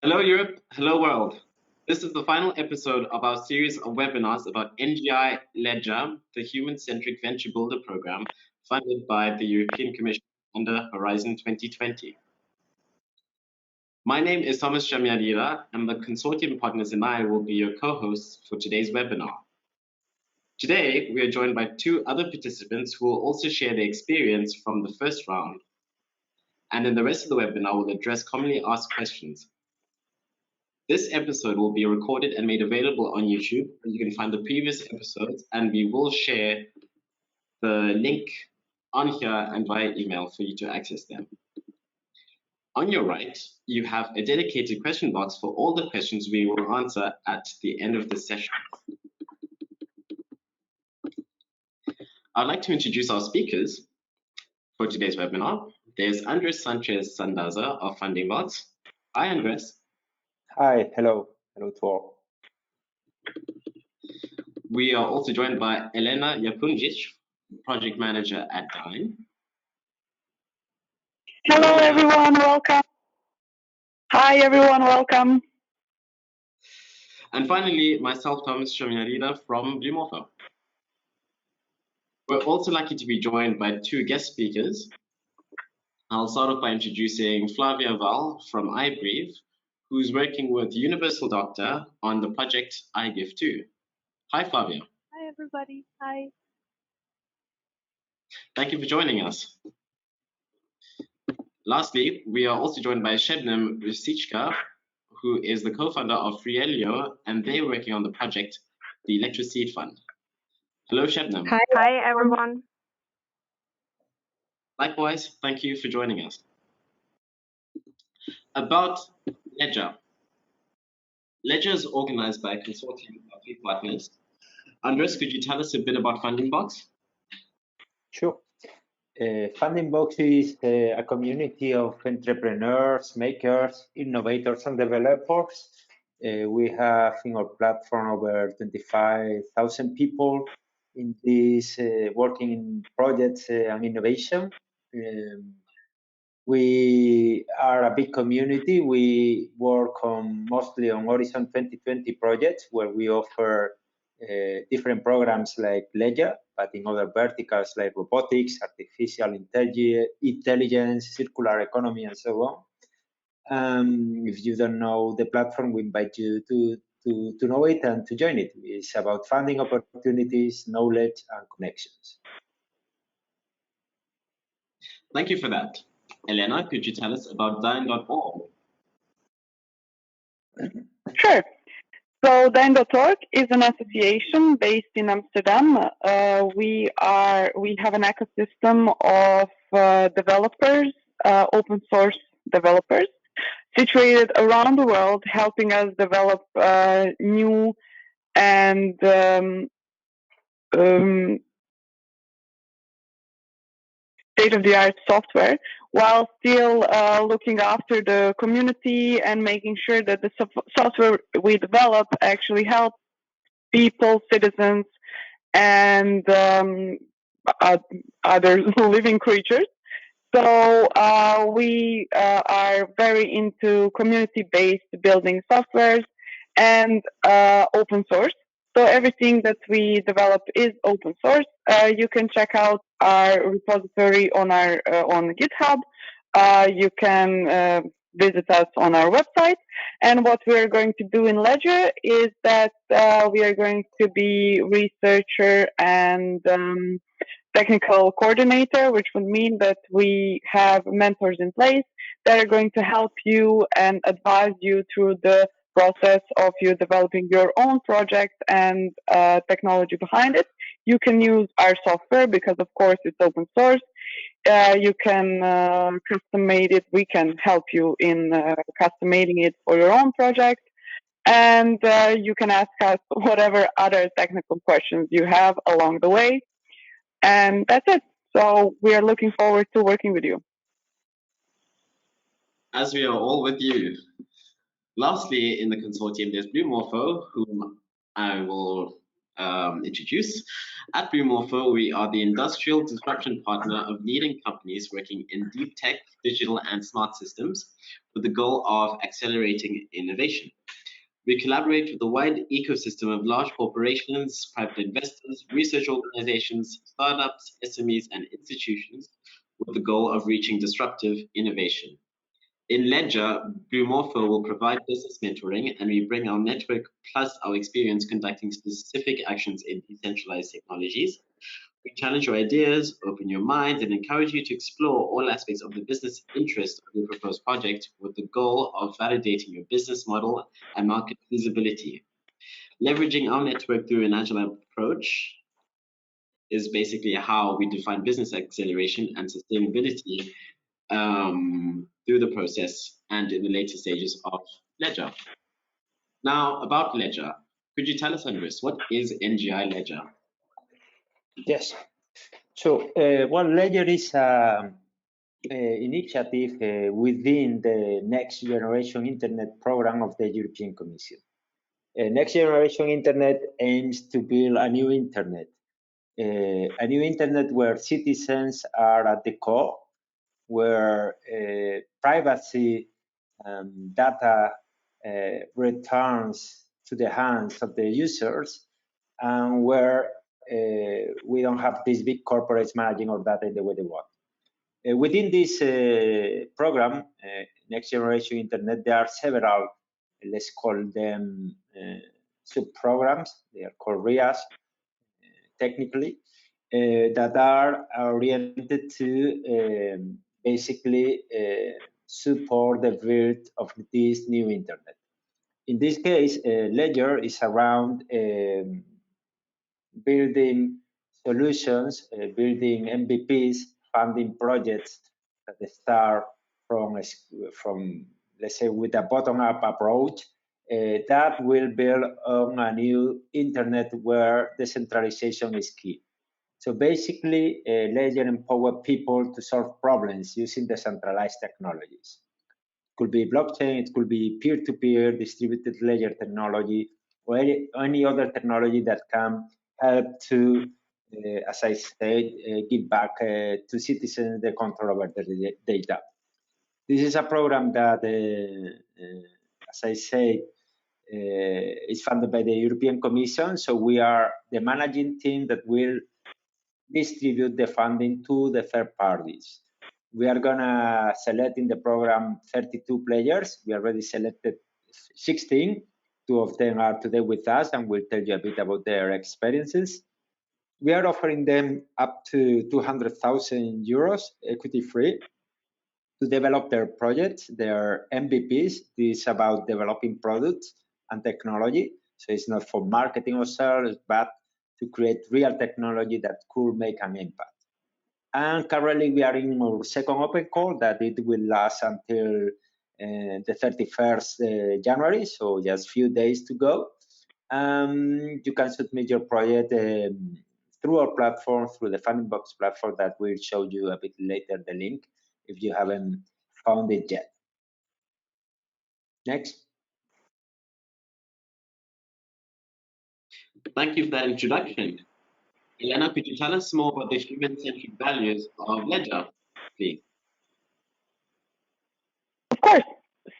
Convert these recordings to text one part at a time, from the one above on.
Hello Europe, hello world. This is the final episode of our series of webinars about NGI LEDGER, the Human-Centric Venture Builder Program funded by the European Commission under Horizon 2020. My name is Thomas Jamiadira, and the consortium partners and I will be your co-hosts for today's webinar. Today, we are joined by two other participants who will also share their experience from the first round. And in the rest of the webinar, we'll address commonly asked questions. This episode will be recorded and made available on YouTube. You can find the previous episodes, and we will share the link on here and via email for you to access them. On your right, you have a dedicated question box for all the questions we will answer at the end of the session. I'd like to introduce our speakers for today's webinar. There's Andres Sanchez Sandaza of Funding Bots. Hi, Andres. Hi, hello to all. We are also joined by Elena Japunjic, Project Manager at Dyn. Hello everyone, welcome. Hi everyone, welcome. And finally, myself, Thomas Jamiadira from Blumorpho. We're also lucky to be joined by two guest speakers. I'll start off by introducing Flavia Val from iBreathe, who's working with Universal Doctor on the project I Give To. Hi, Flavia. Hi, everybody. Hi. Thank you for joining us. Lastly, we are also joined by Shebnem Rusichka, who is the co-founder of Frielio, and they're working on the project, the LEDGER Seed Fund. Hello, Shebnem. Hi. Hi, everyone. Likewise, thank you for joining us. About LEDGER. LEDGER is organized by a consortium of three partners. Andres, could you tell us a bit about Funding Box? Sure. Funding Box is a community of entrepreneurs, makers, innovators, and developers. We have in our platform over 25,000 people in this working in projects and innovation. We are a big community. We work mostly on Horizon 2020 projects where we offer different programs like LEDGER, but in other verticals like robotics, artificial intelligence, circular economy, and so on. If you don't know the platform, we invite you to know it and to join it. It's about funding opportunities, knowledge, and connections. Thank you for that. Elena, could you tell us about Dyn.org? Sure. So Dyn.org is an association based in Amsterdam. We have an ecosystem of developers, open source developers, situated around the world, helping us develop new and state-of-the-art software, while still looking after the community and making sure that the software we develop actually helps people, citizens, and other living creatures. So we are very into community-based building softwares and open source. So everything that we develop is open source. You can check out our repository on our on GitHub. You can visit us on our website. And what we are going to do in LEDGER is that we are going to be researcher and technical coordinator, which would mean that we have mentors in place that are going to help you and advise you through the process of you developing your own project and technology behind it. You can use our software because, of course, it's open source. You can custom-made it. We can help you in custom-making it for your own project. And you can ask us whatever other technical questions you have along the way. And that's it. So we are looking forward to working with you. As we are all with you. Lastly, in the consortium, there's Blumorpho, whom I will introduce. At Bluemorpho, we are the industrial disruption partner of leading companies working in deep tech, digital, and smart systems with the goal of accelerating innovation. We collaborate with a wide ecosystem of large corporations, private investors, research organizations, startups, SMEs, and institutions with the goal of reaching disruptive innovation. In LEDGER, Bluemorpho will provide business mentoring, and we bring our network plus our experience conducting specific actions in decentralized technologies. We challenge your ideas, open your minds, and encourage you to explore all aspects of the business interest of your proposed project with the goal of validating your business model and market feasibility. Leveraging our network through an agile approach is basically how we define business acceleration and sustainability through the process and in the later stages of LEDGER. Now, about LEDGER, could you tell us, Andres, what is NGI LEDGER? Yes. So, well, LEDGER is an initiative within the Next Generation Internet program of the European Commission. Next Generation Internet aims to build a new internet where citizens are at the core, where privacy data returns to the hands of the users, and where we don't have these big corporates managing our data in the way they want. Within this program, Next Generation Internet, there are several, let's call them sub-programs. They are called RIAs, technically, that are oriented to basically support the build of this new internet. In this case, LEDGER is around building solutions, building MVPs, funding projects that start from let's say, with a bottom-up approach that will build on a new internet where decentralization is key. So basically, LEDGER empower people to solve problems using decentralized technologies. It could be blockchain, it could be peer-to-peer, distributed ledger technology, or any other technology that can help to, as I said, give back to citizens the control over their data. This is a program that, as I said, is funded by the European Commission. So we are the managing team that will distribute the funding to the third parties. We are gonna select in the program 32 players. We already selected 16. 2 of them are today with us and will tell you a bit about their experiences. We are offering them up to 200,000 euros equity free to develop their projects, their MVPs. This is about developing products and technology. So it's not for marketing or sales, but to create real technology that could make an impact. And currently we are in our second open call that it will last until the 31st January, so just a few days to go. You can submit your project through our platform, through the Funding Box platform that we'll show you a bit later, the link, if you haven't found it yet. Next. Thank you for that introduction. Elena, could you tell us more about the human-centric values of LEDGER, please? Of course.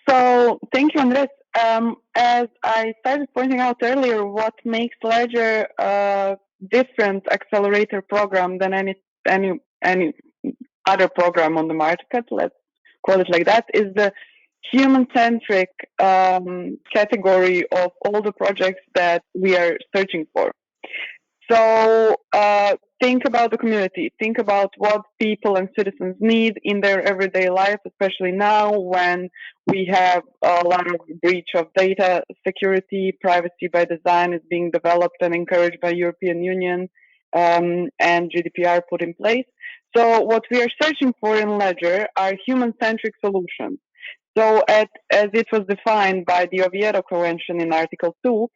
So thank you, Andres. As I started pointing out earlier, what makes LEDGER a different accelerator program than any other program on the market, let's call it like that, is the human-centric category of all the projects that we are searching for. So think about the community, think about what people and citizens need in their everyday life, especially now when we have a lot of breach of data security, privacy by design is being developed and encouraged by European Union and GDPR put in place. So what we are searching for in LEDGER are human-centric solutions. So as it was defined by the Oviedo Convention in Article 2,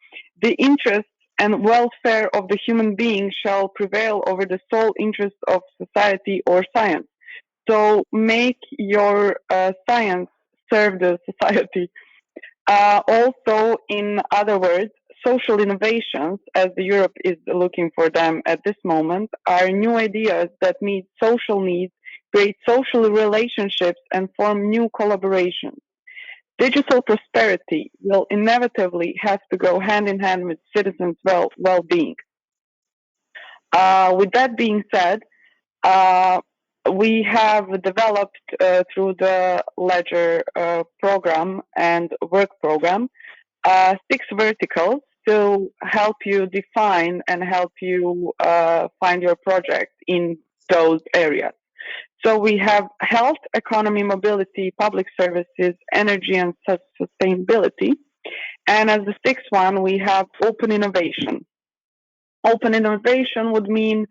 the interests and welfare of the human being shall prevail over the sole interest of society or science. So make your science serve the society. Also, in other words, social innovations, as Europe is looking for them at this moment, are new ideas that meet social needs, create social relationships, and form new collaborations. Digital prosperity will inevitably have to go hand in hand with citizens' well-being. With that being said, we have developed through the LEDGER program and work program 6 verticals to help you define and help you find your project in those areas. So we have health, economy, mobility, public services, energy, and sustainability. And as the 6th one, we have open innovation. Open innovation would mean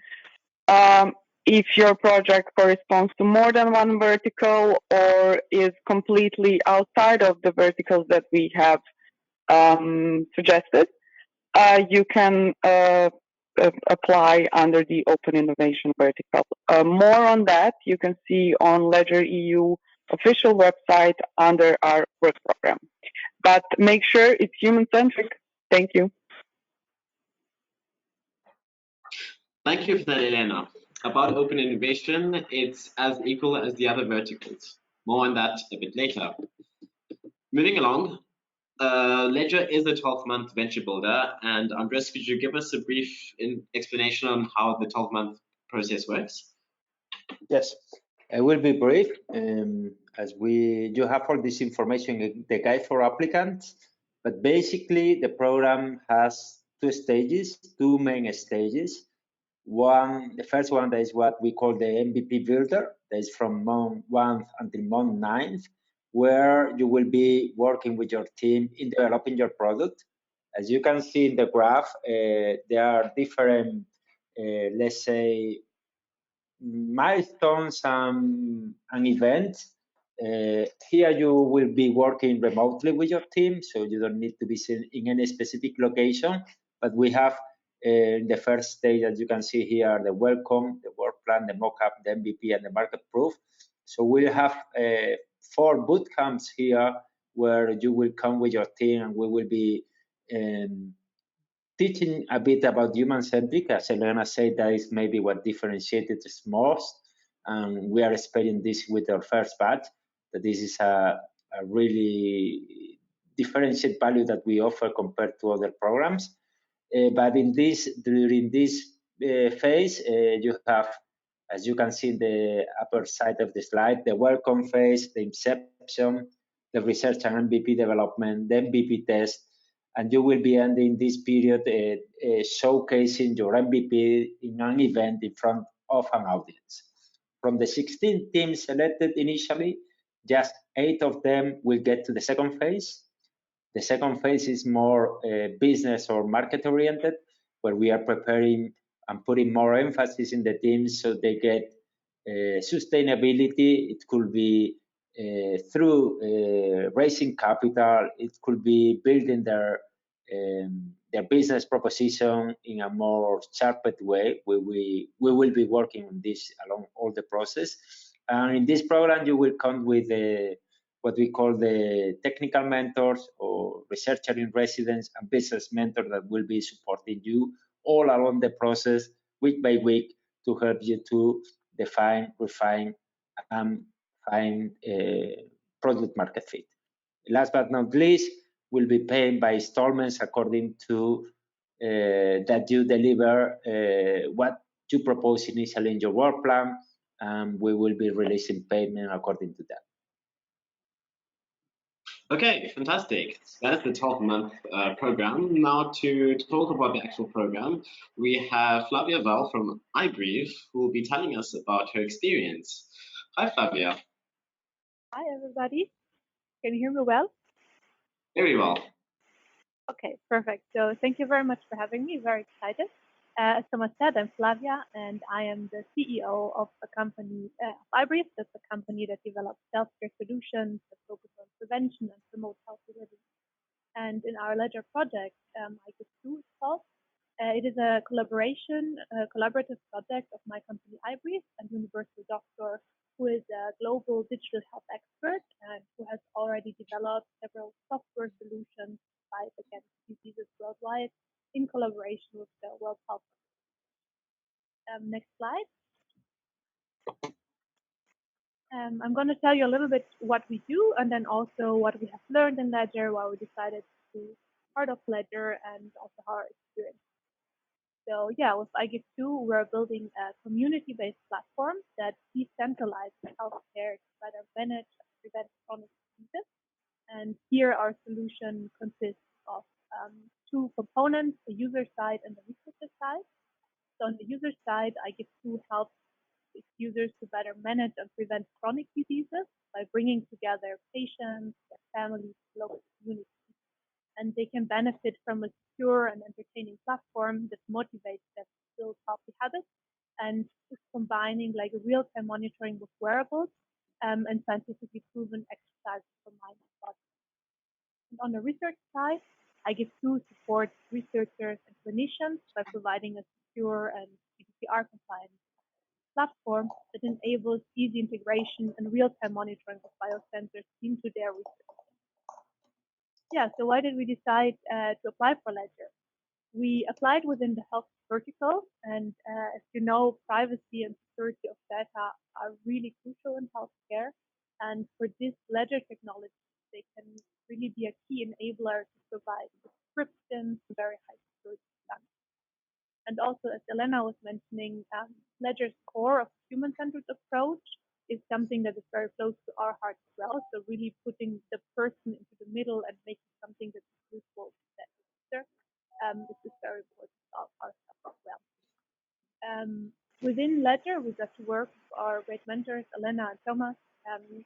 if your project corresponds to more than one vertical or is completely outside of the verticals that we have suggested, you can apply under the open innovation vertical. More on that you can see on LEDGER EU official website under our work program. But make sure it's human-centric. Thank you. Thank you for that, Elena. About open innovation, it's as equal as the other verticals. More on that a bit later. Moving along, LEDGER is a 12-month venture builder, and Andres, could you give us a brief explanation on how the 12-month process works? Yes, I will be brief. As you have all this information in the guide for applicants, but basically the program has 2 stages, 2 main stages. The first one is what we call the MVP builder. That is from month 1 until month 9, where you will be working with your team in developing your product. As you can see in the graph, there are different, let's say, milestones and events. Here you will be working remotely with your team, so you don't need to be seen in any specific location. But we have in the first stage, as you can see here, the welcome, the work plan, the mock-up, the MVP, and the market proof. So we'll have 4 boot camps here where you will come with your team, and we will be teaching a bit about human-centric. As Elena said, that is maybe what differentiated us most. And we are expecting this with our first batch, that this is a really differentiated value that we offer compared to other programs. But during this phase, you have, as you can see in the upper side of the slide, the welcome phase, the inception, the research and MVP development, the MVP test, and you will be ending this period showcasing your MVP in an event in front of an audience. From the 16 teams selected initially, just 8 of them will get to the second phase. The second phase is more business or market oriented, where we are preparing and putting more emphasis in the teams so they get sustainability. It could be through raising capital. It could be building their business proposition in a more sharpened way. We will be working on this along all the process. And in this program, you will come with what we call the technical mentors or researcher in residence and business mentor that will be supporting you all along the process, week by week, to help you to define, refine, and find product market fit. Last but not least, will be paid by installments according to that you deliver what you propose initially in your work plan, and we will be releasing payment according to that. Okay, fantastic. That's the 12-month program. Now to talk about the actual program, we have Flavia Val from iBreathe, who will be telling us about her experience. Hi, Flavia. Hi, everybody. Can you hear me well? Very well. Okay, perfect. So thank you very much for having me. Very excited. As Thomas said, I'm Flavia, and I am the CEO of a company, iBreathe. That's a company that develops healthcare solutions that focus on prevention and promote healthy living. And in our LEDGER project, I get two it's called. It is a collaborative project of my company iBreathe and Universal Doctor, who is a global digital health expert and who has already developed several software solutions to fight against diseases worldwide. apply it in collaboration with the World Health Organization. Next slide. I'm going to tell you a little bit what we do and then also what we have learned in LEDGER, why we decided to be part of LEDGER, and also our experience. So yeah, with iGive2, we're building a community-based platform that decentralizes healthcare to better manage and prevent chronic diseases. And here our solution consists of two components, the user side and the researcher side. So on the user side, iGive2 helps its users to better manage and prevent chronic diseases by bringing together patients, their families, local communities. And they can benefit from a secure and entertaining platform that motivates them to build healthy habits and is combining like real-time monitoring with wearables and scientifically proven exercise for mind and body. And on the research side, iGive2 supports researchers and clinicians by providing a secure and GDPR compliant platform that enables easy integration and real-time monitoring of biosensors into their research. Yeah, so why did we decide to apply for LEDGER? We applied within the health vertical, and as you know, privacy and security of data are really crucial in healthcare. And for this LEDGER technology, they can really be a key enabler to provide subscriptions to very high security standards. And also, as Elena was mentioning, LEDGER's core of human-centered approach is something that is very close to our heart as well. So really putting the person into the middle and making something that's useful to that user. This is very important to our stuff as well. Within LEDGER, we got to work with our great mentors, Elena and Thomas,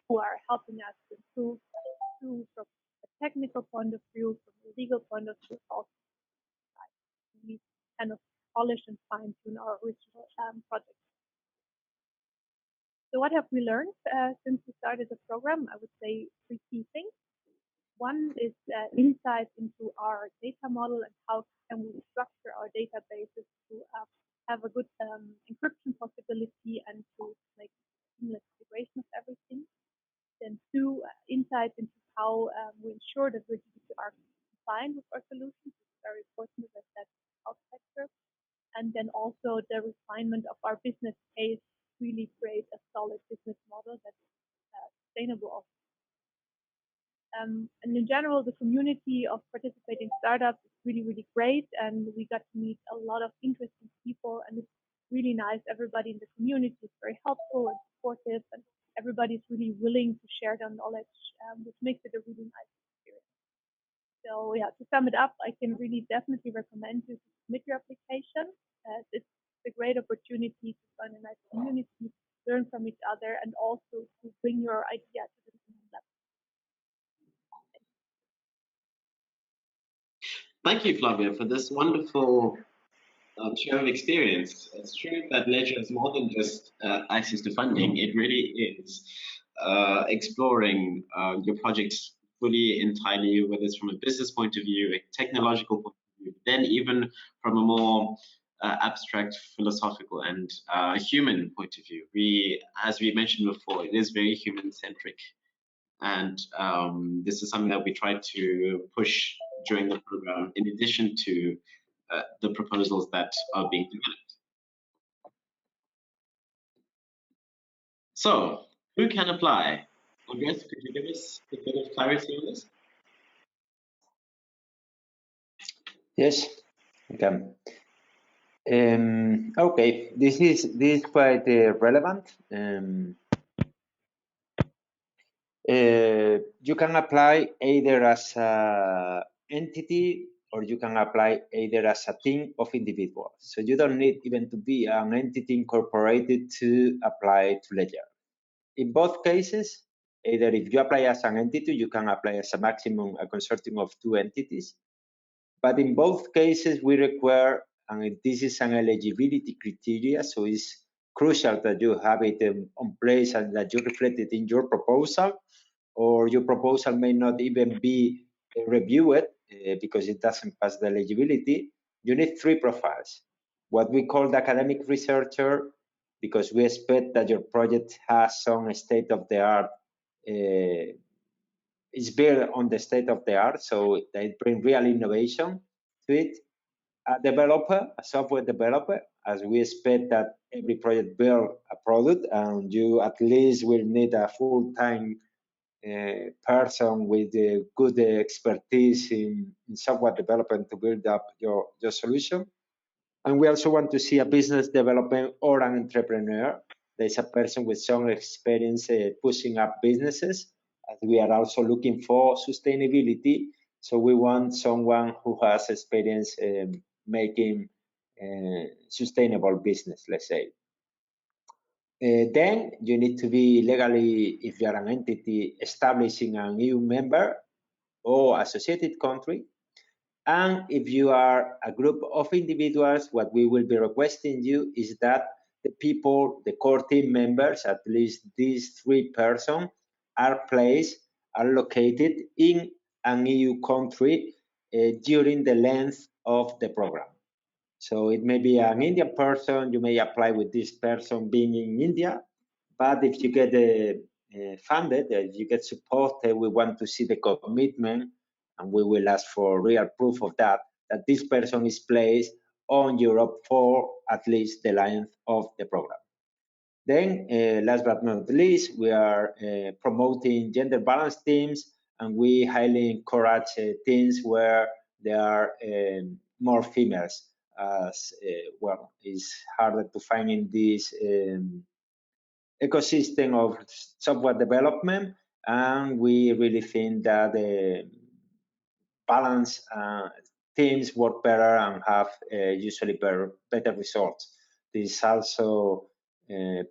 who are helping us to improve from a technical point of view, from a legal point of view, also we kind of polish and fine-tune our original project. So what have we learned since we started the program? I would say three key things. One is insight into our data model and how can we structure our databases to have a good encryption possibility and to make seamless integration of everything. Then two, insight into how we ensure that we're GDPR compliant with our solutions. It's very important that that's health sector. And then also the refinement of our business case really create a solid business model that's sustainable. And in general, the community of participating startups is really, really great. And we got to meet a lot of interesting people. And it's really nice. Everybody in the community is very helpful and supportive. And everybody's really willing to share their knowledge, which makes it a really nice experience. So yeah, to sum it up, I can really definitely recommend you to submit your application. It's a great opportunity to find a nice community, learn from each other, and also to bring your idea to the next level. Thank you, Flavia, for this wonderful share of experience. It's true that LEDGER is more than just access to funding. It really is exploring your projects fully, entirely, whether it's from a business point of view, a technological point of view, then even from a more abstract, philosophical, and human point of view. As we mentioned before, it is very human-centric. And this is something that we try to push during the program, in addition to the proposals that are being developed. So, who can apply? Andreas, could you give us a bit of clarity on this? Yes, I can. Okay, this is quite relevant. You can apply either as an entity or you can apply either as a team of individuals. So you don't need even to be an entity incorporated to apply to LEDGER. In both cases, either if you apply as an entity, you can apply as a maximum a consortium of 2 entities. But in both cases, we require, and this is an eligibility criteria, so it's crucial that you have it on place and that you reflect it in your proposal, or your proposal may not even be reviewed because it doesn't pass the eligibility. You need 3 profiles. What we call the academic researcher, because we expect that your project has some state-of-the-art, it's built on the state-of-the-art, so they bring real innovation. to it. A developer, a software developer, as we expect that every project build a product, and you at least will need a full-time person with good expertise in software development to build up your solution. And we also want to see a business development or an entrepreneur. There's a person with some experience pushing up businesses, as we are also looking for sustainability. So we want someone who has experience making sustainable business, let's say. Then you need to be legally, if you are an entity, establishing an EU member or associated country. And if you are a group of individuals, what we will be requesting you is that the people, the core team members, at least these 3 persons, are located in an EU country during the length of the program. So it may be an Indian person, you may apply with this person being in India, but if you get funded, if you get support, we want to see the commitment, and we will ask for real proof of that this person is placed on Europe for at least the length of the program. Then, last but not least, we are promoting gender balanced teams, and we highly encourage teams where there are more females, as well, it's harder to find in this ecosystem of software development, and we really think that balanced teams work better and have usually better results. This is also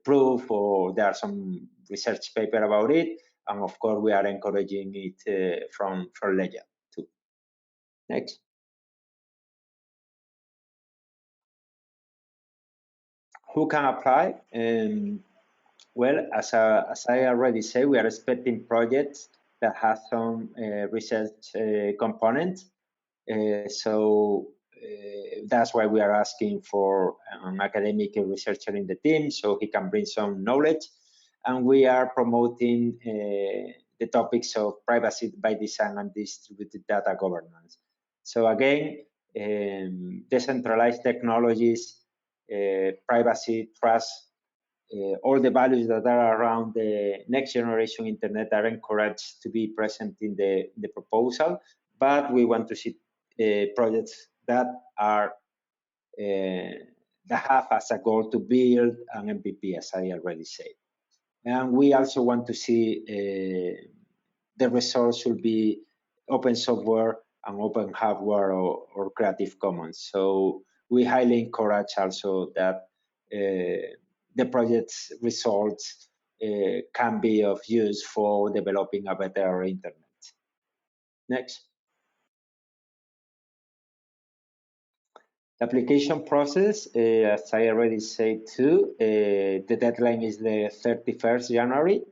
proof, or there are some research paper about it, and of course we are encouraging it from LEDGER too. Next. Who can apply? Well, as I already said, we are expecting projects that have some research components. So that's why we are asking for an academic researcher in the team, so he can bring some knowledge. And we are promoting the topics of privacy by design and distributed data governance. So again, decentralized technologies, privacy, trust, all the values that are around the next generation internet are encouraged to be present in the proposal, but we want to see projects that are that have as a goal to build an MVP, as I already said. And we also want to see the results should be open software and open hardware or Creative Commons. So we highly encourage also that the project's results can be of use for developing a better internet. Next. The application process, as I already said too, the deadline is the 31st January.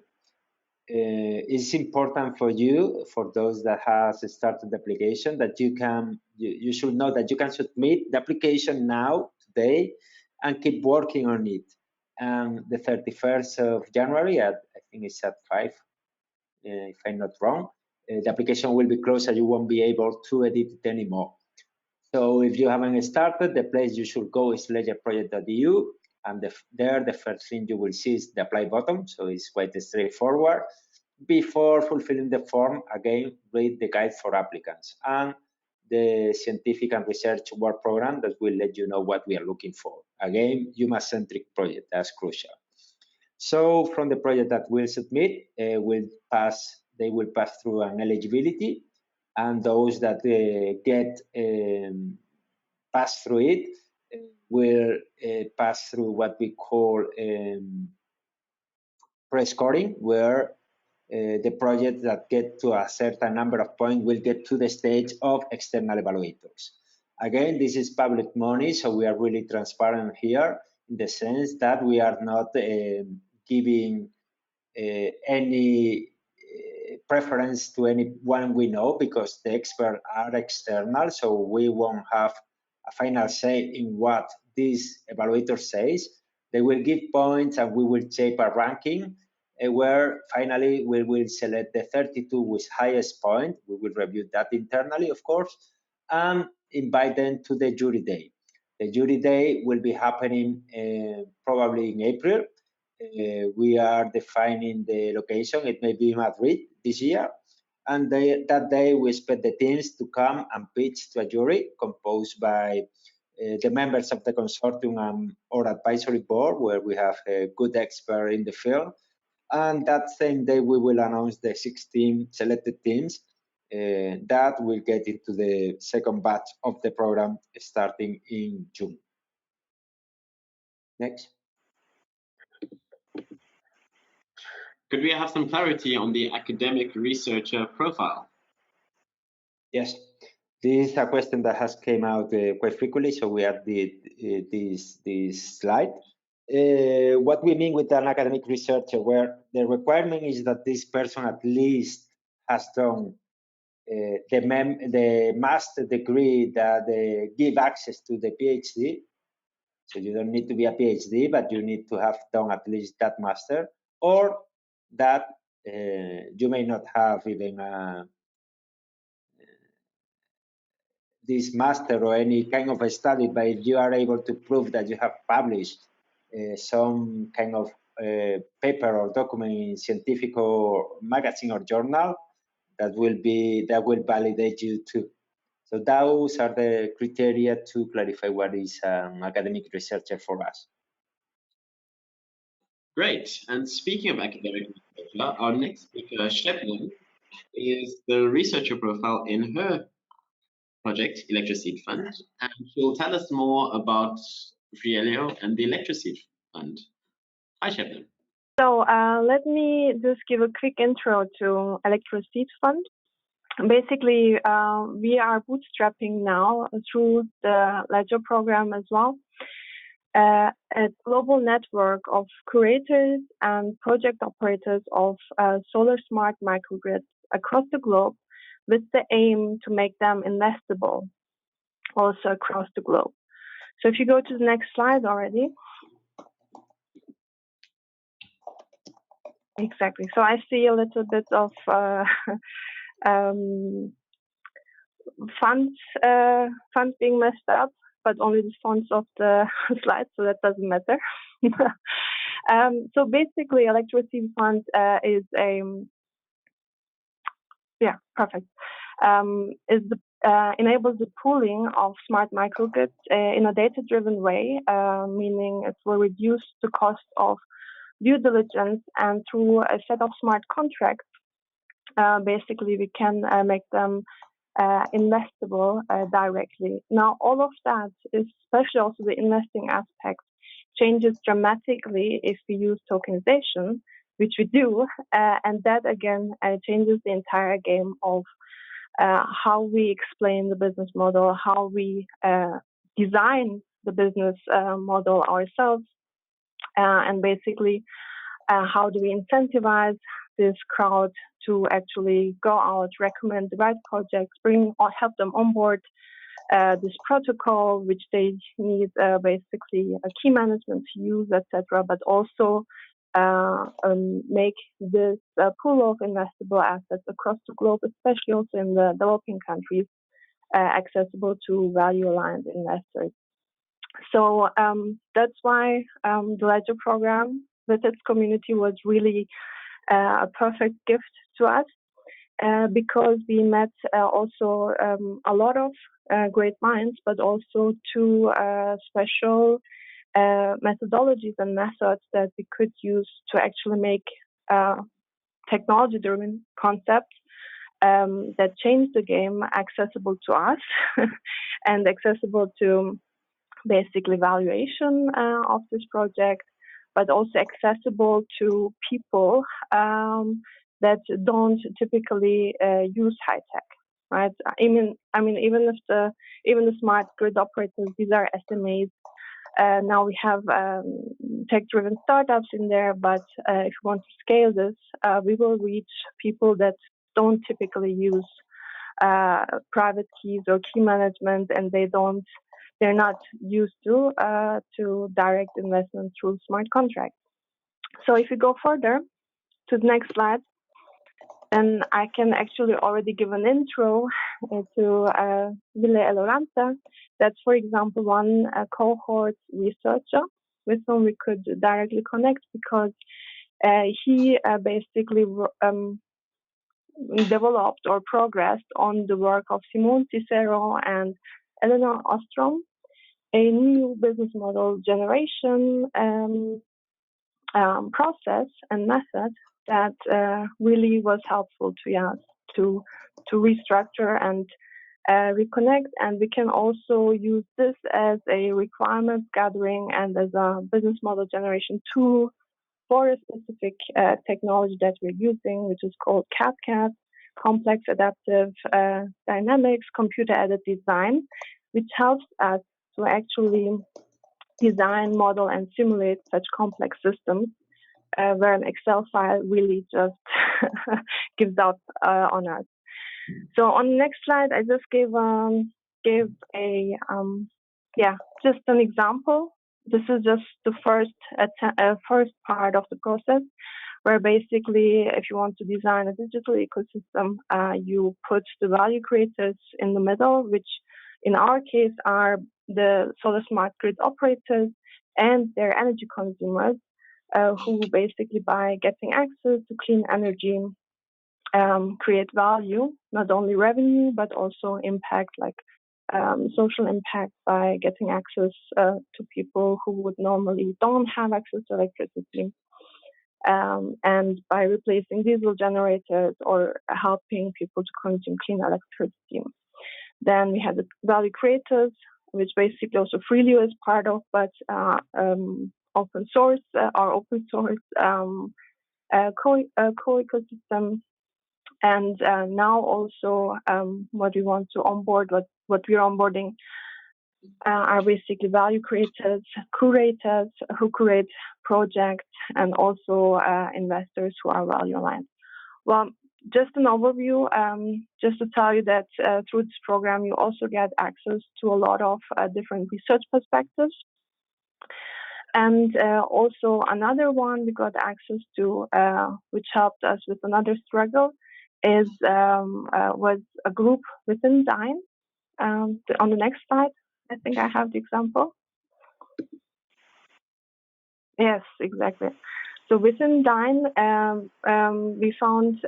It's important for you, for those that has started the application, that you should know that you can submit the application now, today, and keep working on it. And the 31st of January, I think it's at 5, if I'm not wrong, the application will be closed and you won't be able to edit it anymore. So if you haven't started, the place you should go is ledgerproject.eu, and there the first thing you will see is the apply button, so it's quite straightforward. Before fulfilling the form, again, read the guide for applicants and the scientific and research work program that will let you know what we are looking for. Again, Human-Centric project, that's crucial. So from the project that we'll submit, they will pass through an eligibility, and those that get pass through it will pass through what we call pre-scoring, where the projects that get to a certain number of points will get to the stage of external evaluators. Again, this is public money, so we are really transparent here in the sense that we are not giving any preference to anyone we know, because the experts are external, so we won't have a final say in what this evaluator says. They will give points and we will shape a ranking where finally we will select the 32 with highest point. We will review that internally, of course, and invite them to the jury day. The jury day will be happening probably in April. We are defining the location. It may be Madrid this year. And that day, we expect the teams to come and pitch to a jury composed by the members of the consortium and our advisory board, where we have a good expert in the field. And that same day, we will announce the 16 selected teams that will get into the second batch of the program starting in June. Next. Could we have some clarity on the academic researcher profile? Yes, this is a question that has came out quite frequently, so we add this slide. What we mean with an academic researcher, where the requirement is that this person at least has done the master degree that give access to the PhD. So you don't need to be a PhD, but you need to have done at least that master, or that you may not have even this master or any kind of a study, but if you are able to prove that you have published some kind of paper or document in scientific or magazine or journal, that will validate you too. So those are the criteria to clarify what is an academic researcher for us. Great. And speaking of academic researcher, our next speaker, Shebnem, is the researcher profile in her project, Electroseed Fund, and she'll tell us more about Rielio and the Electroseed Fund. Hi, Shebnem. So let me just give a quick intro to Electroseed Fund. Basically, we are bootstrapping now through the LEDGER program as well. A global network of curators and project operators of solar smart microgrids across the globe, with the aim to make them investable also across the globe. So if you go to the next slide already. Exactly. So I see a little bit of fonts being messed up, but only the fonts of the slides, so that doesn't matter. So basically, Electroseed Fund is a enables the pooling of smart microgrids in a data-driven way, meaning it will reduce the cost of due diligence, and through a set of smart contracts, basically we can make them investable directly. Now, all of that, especially also the investing aspect, changes dramatically if we use tokenization, which we do, and that again changes the entire game of how we explain the business model, how we design the business model ourselves, and basically how do we incentivize this crowd to actually go out, recommend the right projects, bring or help them onboard this protocol, which they need basically a key management to use, etc., but also make this pool of investable assets across the globe, especially also in the developing countries, accessible to value-aligned investors. So that's why the LEDGER program with its community was really a perfect gift to us, because we met also a lot of great minds, but also two special methodologies and methods that we could use to actually make technology-driven concepts that change the game accessible to us and accessible to basically valuation of this project, but also accessible to people that don't typically use high tech, right? Even if the smart grid operators, these are SMEs. Now we have tech-driven startups in there, but if we want to scale this, we will reach people that don't typically use private keys or key management, and they're not used to direct investment through smart contracts. So if you go further to the next slide, then I can actually already give an intro to Ville Eloranta. That's, for example, one cohort researcher with whom we could directly connect because he basically developed or progressed on the work of Simone Cicero and Eleanor Ostrom, a new business model generation process and method that really was helpful to us to restructure and reconnect. And we can also use this as a requirements gathering and as a business model generation tool for a specific technology that we're using, which is called CAD, Complex Adaptive Dynamics Computer Aided Design, which helps us to actually design, model, and simulate such complex systems where an Excel file really just gives up on us. So on the next slide, I just gave a just an example. This is just the first part of the process, where basically, if you want to design a digital ecosystem, you put the value creators in the middle, which in our case are the solar smart grid operators and their energy consumers, who basically, by getting access to clean energy, create value, not only revenue, but also impact, like social impact by getting access to people who would normally don't have access to electricity. And by replacing diesel generators or helping people to consume clean electricity. Then we have the value creators, which basically also Freelio is part of, but open source co-ecosystem. And now also what we want to onboard, what we're onboarding are basically value creators, curators who create projects, and also investors who are value aligned. Well, just an overview, just to tell you that through this program, you also get access to a lot of different research perspectives. And also another one we got access to, which helped us with another struggle, is was a group within Dyn. On the next slide, I think I have the example. Yes, exactly. So within Dyn, we found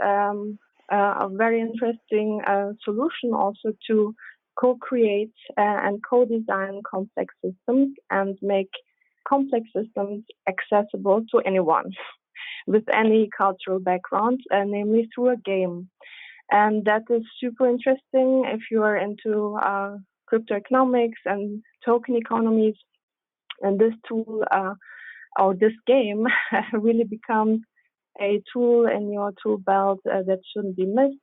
a very interesting solution also to co-create and co-design complex systems and make complex systems accessible to anyone with any cultural background, namely through a game. And that is super interesting if you are into crypto economics and token economies. And this tool or this game really becomes a tool in your tool belt that shouldn't be missed.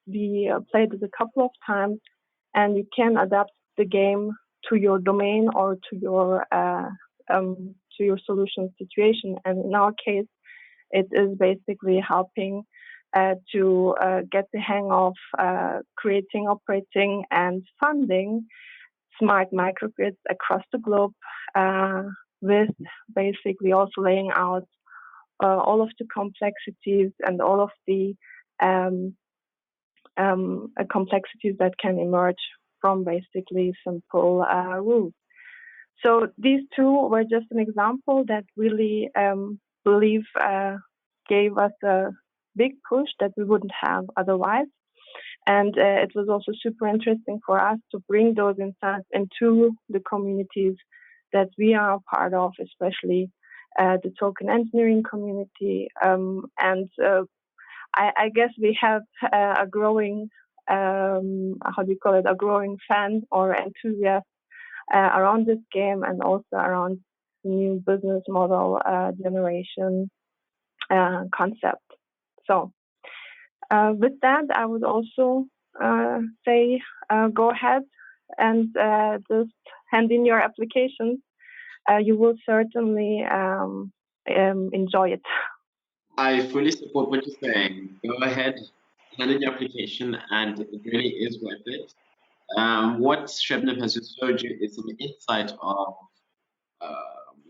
We played it a couple of times, and you can adapt the game to your domain or to your solution situation. And in our case, it is basically helping to get the hang of creating, operating, and funding smart microgrids across the globe, with basically also laying out all of the complexities and all of the complexities that can emerge from basically simple rules. So these two were just an example that really believe gave us a big push that we wouldn't have otherwise. And it was also super interesting for us to bring those insights into the communities that we are a part of, especially the token engineering community. I guess we have a growing, a growing fan or enthusiast around this game, and also around the new business model generation concept. So with that, I would also say go ahead and just hand in your applications. You will certainly enjoy it. I fully support what you're saying. Go ahead, hand in your application, and it really is worth it. What Shebnem has just showed you is an insight of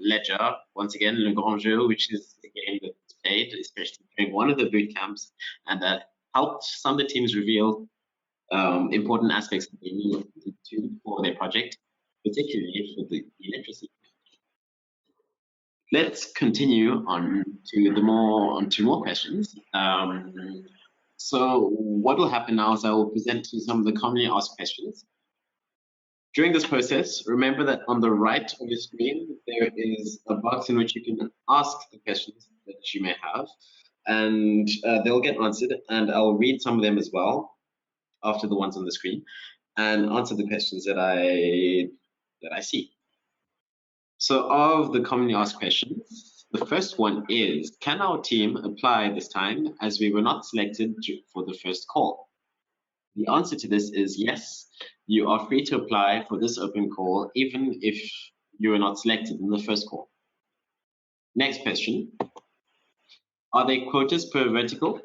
LEDGER, once again, Le Grand Jeu, which is a game that's played, especially during one of the boot camps, and that helped some of the teams reveal important aspects that they need to for their project, particularly for the literacy. Let's continue on to more questions. So what will happen now is I will present to you some of the commonly asked questions. During this process, remember that on the right of your screen, there is a box in which you can ask the questions that you may have, and they'll get answered, and I'll read some of them as well after the ones on the screen, and answer the questions that I see. So of the commonly asked questions, the first one is, can our team apply this time as we were not selected for the first call? The answer to this is yes, you are free to apply for this open call even if you were not selected in the first call. Next question, are there quotas per vertical?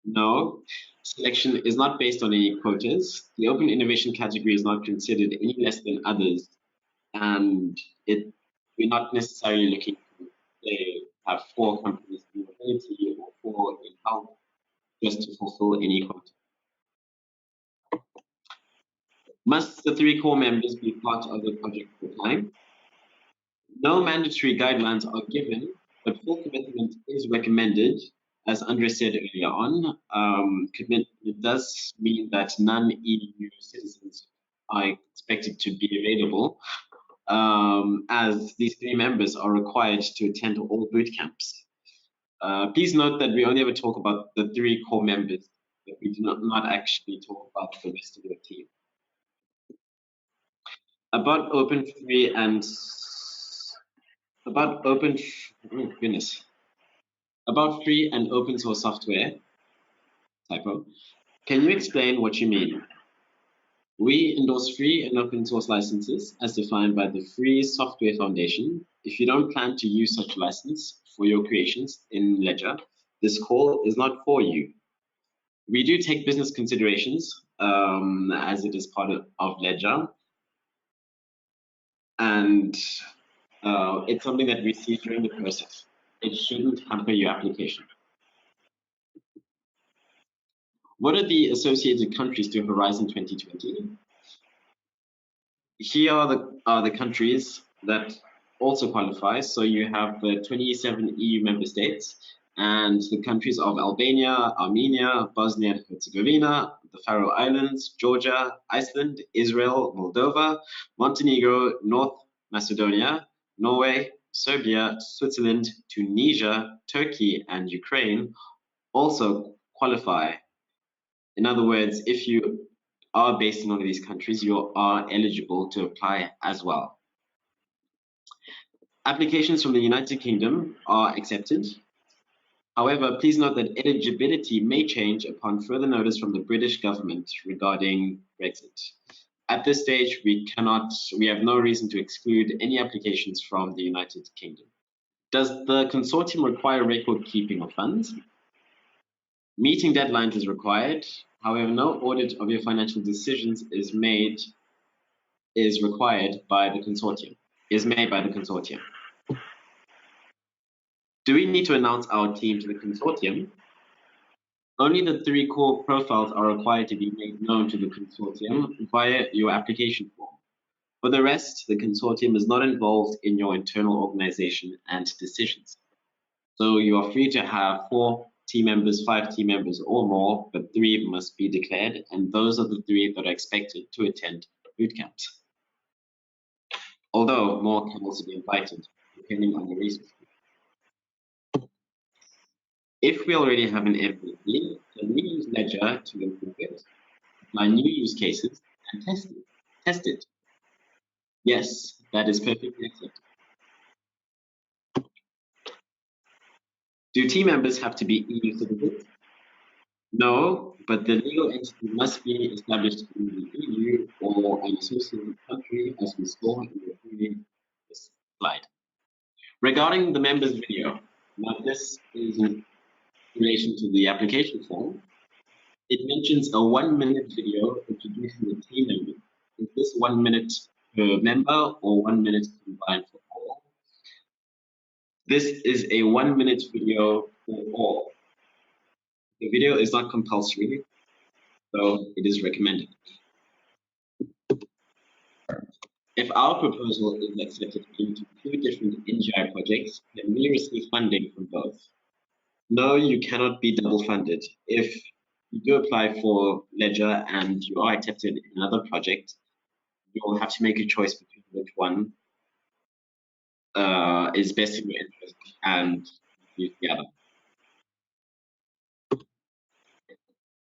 No, selection is not based on any quotas. The open innovation category is not considered any less than others, and we're not necessarily looking to have 4 companies in mobility or 4 in health just to fulfill any quota. Must the 3 core members be part of the project full time? No mandatory guidelines are given, but full commitment is recommended. As Andres said earlier on, commitment does mean that non-EU citizens are expected to be available, as these 3 members are required to attend all boot camps. Please note that we only ever talk about the 3 core members, but we do not actually talk about the rest of your team. About open free and about free and open source software, typo, can you explain what you mean? We endorse free and open source licenses as defined by the Free Software Foundation. If you don't plan to use such license for your creations in Ledger, this call is not for you. We do take business considerations as it is part of Ledger, and it's something that we see during the process. It shouldn't hamper your application. What are the associated countries to Horizon 2020? Here are the countries that also qualify. So you have the 27 EU member states and the countries of Albania, Armenia, Bosnia and Herzegovina, the Faroe Islands, Georgia, Iceland, Israel, Moldova, Montenegro, North Macedonia, Norway, Serbia, Switzerland, Tunisia, Turkey, and Ukraine also qualify. In other words, if you are based in one of these countries, you are eligible to apply as well. Applications from the United Kingdom are accepted. However, please note that eligibility may change upon further notice from the British government regarding Brexit. At this stage, we have no reason to exclude any applications from the United Kingdom. Does the consortium require record keeping of funds? Meeting deadlines is required. However, no audit of your financial decisions is made by the consortium. Do we need to announce our team to the consortium? Only the 3 core profiles are required to be made known to the consortium via your application form. For the rest, the consortium is not involved in your internal organization and decisions. So you are free to have 4 team members, 5 team members or more, but 3 must be declared, and those are the 3 that are expected to attend boot camps. Although more can also be invited, depending on the resources. If we already have an MVP, can we use Ledger to improve it, apply new use cases, and test it? Yes, that is perfectly acceptable. Do team members have to be EU citizens? No, but the legal entity must be established in the EU or an associated country, as we saw in the previous slide. Regarding the members video, now this is in relation to the application form. It mentions a 1-minute video introducing the team member. Is this 1 minute per member or 1 minute combined for all? This is a 1-minute video for all. The video is not compulsory. so it is recommended. If our proposal is accepted into 2 different NGI projects, then we receive funding from both. No, you cannot be double funded. If you do apply for LEDGER and you are accepted in another project, you will have to make a choice between which one is best in your interest and use the other.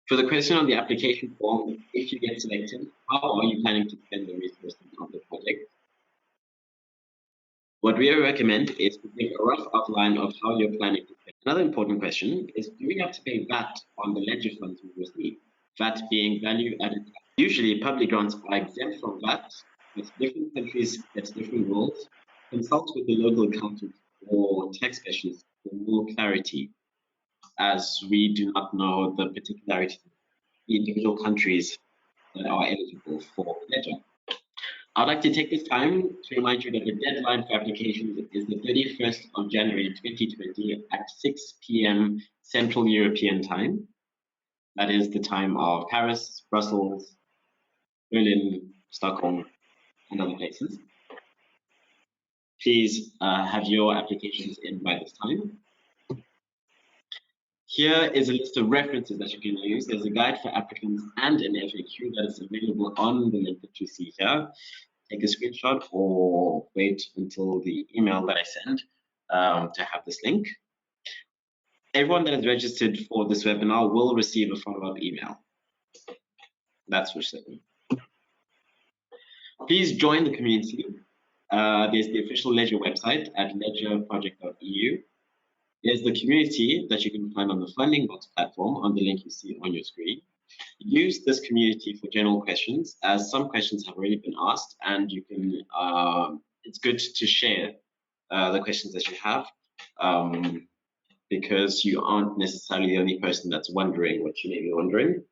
For the question on the application form, if you get selected, how are you planning to spend the resources on the project? What we recommend is to give a rough outline of how you're planning to spend. Another important question is, do we have to pay VAT on the LEDGER funds we receive? VAT being value added. Usually public grants are exempt from VAT, but different countries get different rules. Consult with the local accountant or tax specialist for more clarity, as we do not know the particularities of the individual countries that are eligible for LEDGER. I'd like to take this time to remind you that the deadline for applications is the 31st of January 2020 at 6 p.m. Central European Time. That is the time of Paris, Brussels, Berlin, Stockholm, and other places. Please have your applications in by this time. Here is a list of references that you can use. There's a guide for applicants and an FAQ that is available on the link that you see here. Take a screenshot or wait until the email that I send to have this link. Everyone that is registered for this webinar will receive a follow-up email. That's for certain. Please join the community. There's the official LEDGER website at ledgerproject.eu. There's the community that you can find on the Funding Box platform on the link you see on your screen. Use this community for general questions, as some questions have already been asked, and you can. It's good to share the questions that you have, because you aren't necessarily the only person that's wondering what you may be wondering.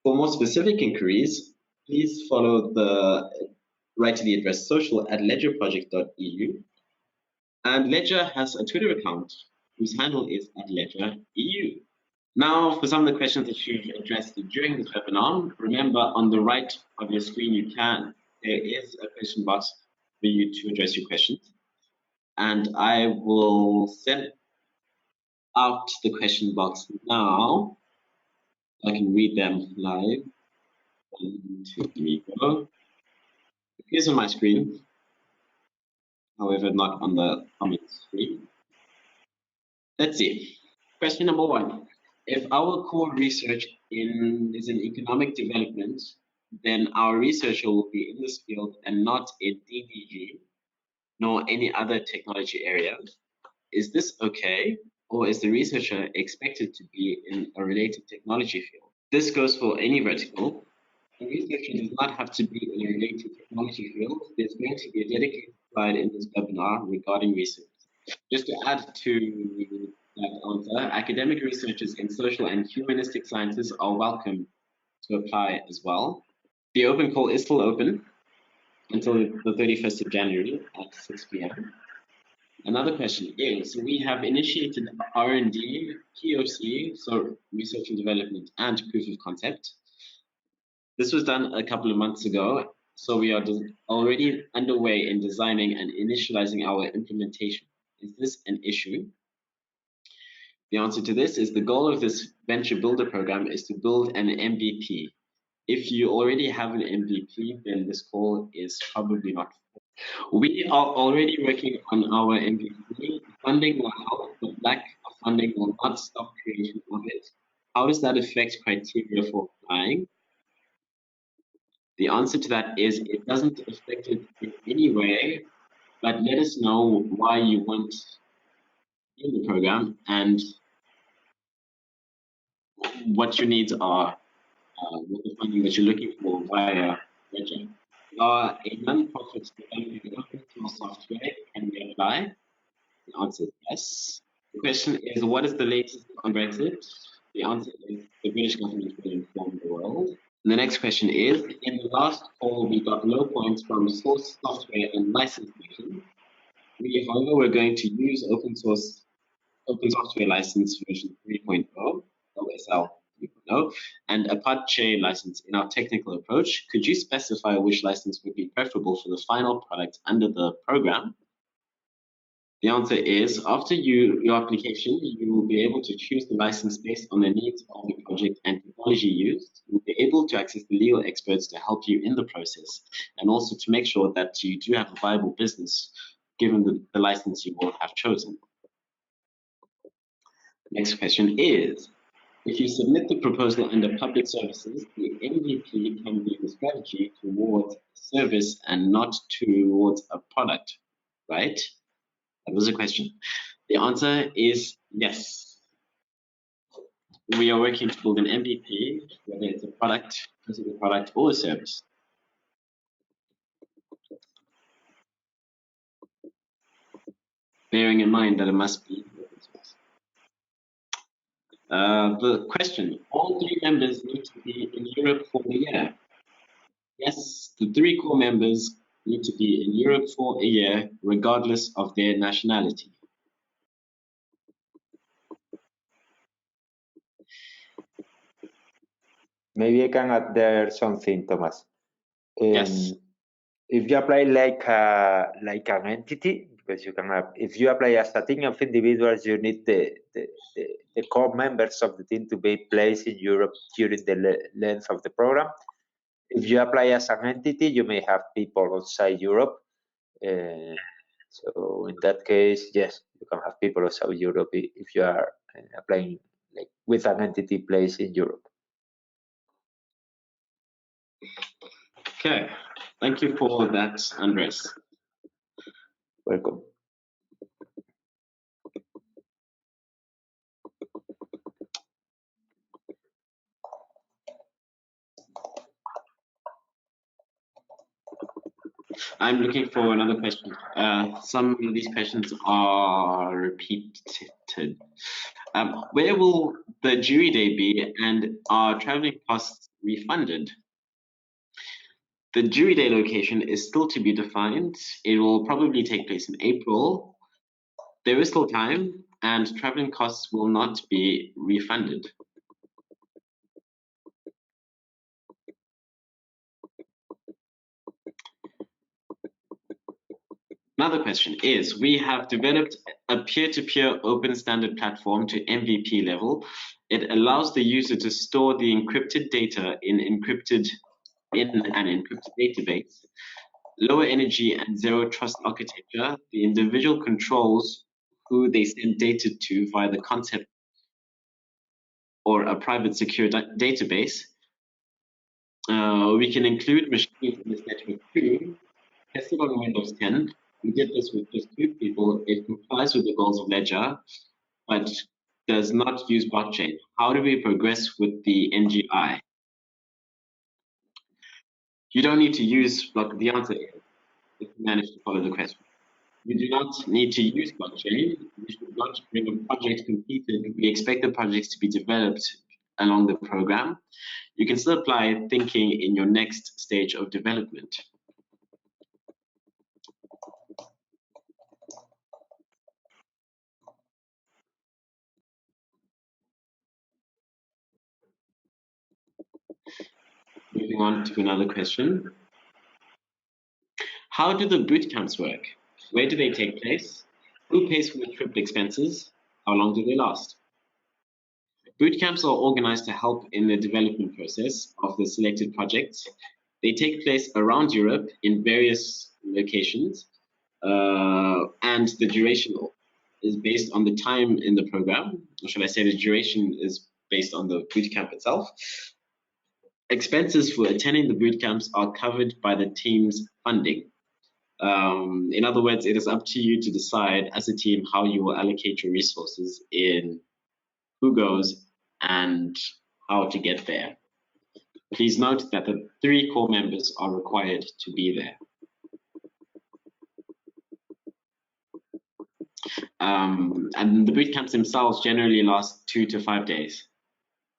For more specific inquiries, please follow write to the address social@ledgerproject.eu, and LEDGER has a Twitter account whose handle is @LEDGEREU. Now, for some of the questions that you've addressed during this webinar, remember on the right of your screen, there is a question box for you to address your questions. And I will send out the question box now. I can read them live. 1, 2, 3, go. It appears on my screen, however, not on the comment screen. Let's see. Question number 1. If our core research is in economic development, then our researcher will be in this field and not in DDG, nor any other technology area. Is this okay, or is the researcher expected to be in a related technology field? This goes for any vertical. The researcher does not have to be in a related technology field. There's going to be a dedicated slide in this webinar regarding research. Just to add to that answer, academic researchers in social and humanistic sciences are welcome to apply as well. The open call is still open until the 31st of January at 6 p.m. Another question is, we have initiated R&D, POC, so research and development, and proof of concept. This was done a couple of months ago, so we are already underway in designing and initializing our implementation. Is this an issue? The answer to this is the goal of this Venture Builder program is to build an MVP. If you already have an MVP, then this call is probably not. We are already working on our MVP. Funding will help, but lack of funding will not stop creation of it. How does that affect criteria for applying? The answer to that is it doesn't affect it in any way, but let us know why you want in the program and what your needs are, what the funding that you're looking for via LEDGER. We are a non-profit developing open source software. Can we apply? The answer is yes. The question is, what is the latest on Brexit? The answer is the British government will inform the world. And the next question is, in the last call, we got low points from source software and license version. We, however, we're going to use open software license version 3.0, OSL. 3.0, and Apache license in our technical approach. Could you specify which license would be preferable for the final product under the program? The answer is, after your application, you will be able to choose the license based on the needs of the project and technology used. You'll be able to access the legal experts to help you in the process, and also to make sure that you do have a viable business given the license you will have chosen. Next question is, if you submit the proposal under public services, the MVP can be the strategy towards service and not towards a product, right? That was a question. The answer is yes. We are working to build an MVP, whether it's a product, physical product, or a service. Bearing in mind that it must be open source. The question, all 3 members need to be in Europe for a year. Yes, the 3 core members need to be in Europe for a year, regardless of their nationality. Maybe I can add there something, Thomas. Yes. If you apply like an entity, because you can have, if you apply as a team of individuals, you need the core members of the team to be placed in Europe during the length of the program. If you apply as an entity, you may have people outside Europe. So in that case, yes, you can have people outside Europe if you are applying like with an entity placed in Europe. Okay, thank you for that, Andres. Welcome. I'm looking for another question. Some of these questions are repeated. Where will the jury day be, and are traveling costs refunded? The jury day location is still to be defined. It will probably take place in April. There is still time, and traveling costs will not be refunded. Another question is, we have developed a peer-to-peer open standard platform to MVP level. It allows the user to store the encrypted data in an encrypted database. Lower energy and zero trust architecture, the individual controls who they send data to via the concept or a private secure database. We can include machines in this network too. Tested on Windows 10. We did this with just 2 people. It complies with the goals of LEDGER, but does not use blockchain. How do we progress with the NGI? You don't need to use blockchain. The answer is, if you manage to follow the question. You do not need to use blockchain. You should not bring a project completed. We expect the projects to be developed along the program. You can still apply thinking in your next stage of development. Moving on to another question. How do the boot camps work? Where do they take place? Who pays for the trip expenses? How long do they last? Boot camps are organized to help in the development process of the selected projects. They take place around Europe in various locations, and the duration is based on the time in the program, or should I say the duration is based on the boot camp itself. Expenses for attending the boot camps are covered by the team's funding. In other words, it is up to you to decide as a team how you will allocate your resources in who goes and how to get there. Please note that the 3 core members are required to be there. And the boot camps themselves generally last 2 to 5 days.